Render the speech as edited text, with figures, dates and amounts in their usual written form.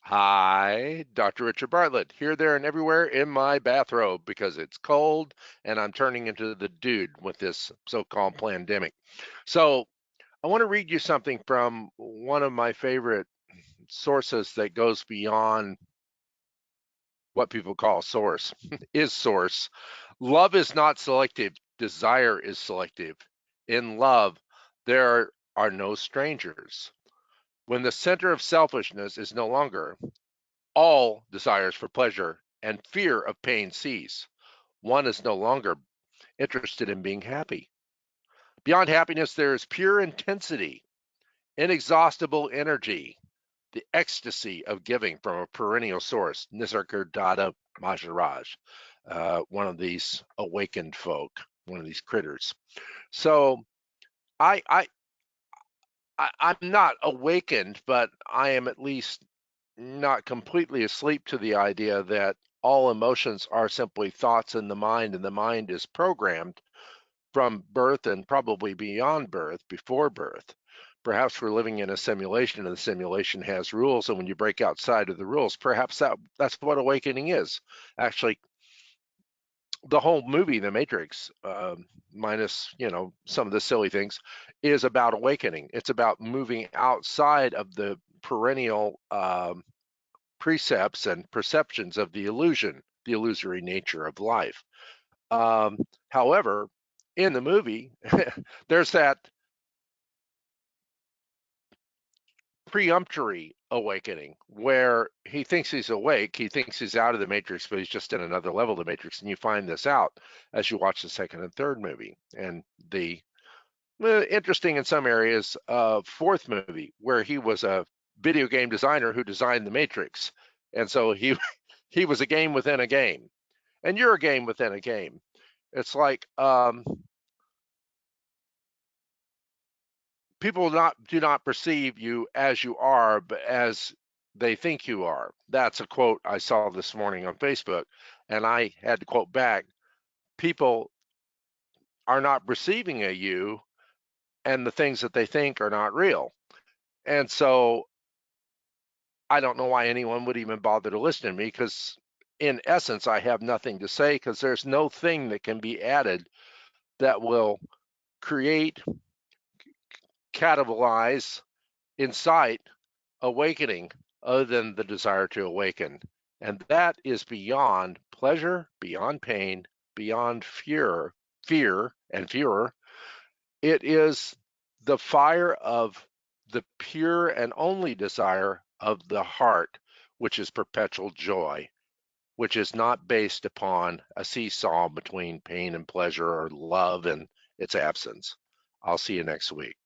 Hi, Dr. Richard Bartlett, here, there, and everywhere in my bathrobe because it's cold and I'm turning into the dude with this so-called pandemic. So I want to read you something from one of my favorite sources that goes beyond what people call source, is source. Love is not selective, desire is selective. In love, there are no strangers. When the center of selfishness is no longer, all desires for pleasure and fear of pain cease. One is no longer interested in being happy. Beyond happiness, there is pure intensity, inexhaustible energy, the ecstasy of giving from a perennial source, Nisargadatta Maharaj, one of these awakened folk, one of these critters. So I, I, I'm not awakened, but I am at least not completely asleep to the idea that all emotions are simply thoughts in the mind, and the mind is programmed from birth and probably beyond birth, before birth. Perhaps we're living in a simulation, and the simulation has rules, and when you break outside of the rules, perhaps that's what awakening is. Actually, the whole movie, The Matrix, minus some of the silly things, is about awakening. It's about moving outside of the perennial precepts and perceptions of the illusion, the illusory nature of life. However, in the movie, there's that preemptory awakening where he thinks he's awake, he thinks he's out of the matrix, but he's just in another level of the matrix. And you find this out as you watch the second and third movie. And the interesting in some areas, fourth movie, where he was a video game designer who designed the matrix. And so he he was a game within a game, and you're a game within a game. It's like people do not perceive you as you are, but as they think you are. That's a quote I saw this morning on Facebook, and I had to quote back. People are not perceiving a you, and the things that they think are not real. And so I don't know why anyone would even bother to listen to me, because in essence, I have nothing to say, because there's no thing that can be added that will create, catalyze, incite awakening other than the desire to awaken. And that is beyond pleasure, beyond pain, beyond fear and furor. It is the fire of the pure and only desire of the heart, which is perpetual joy, which is not based upon a seesaw between pain and pleasure or love and its absence. I'll see you next week.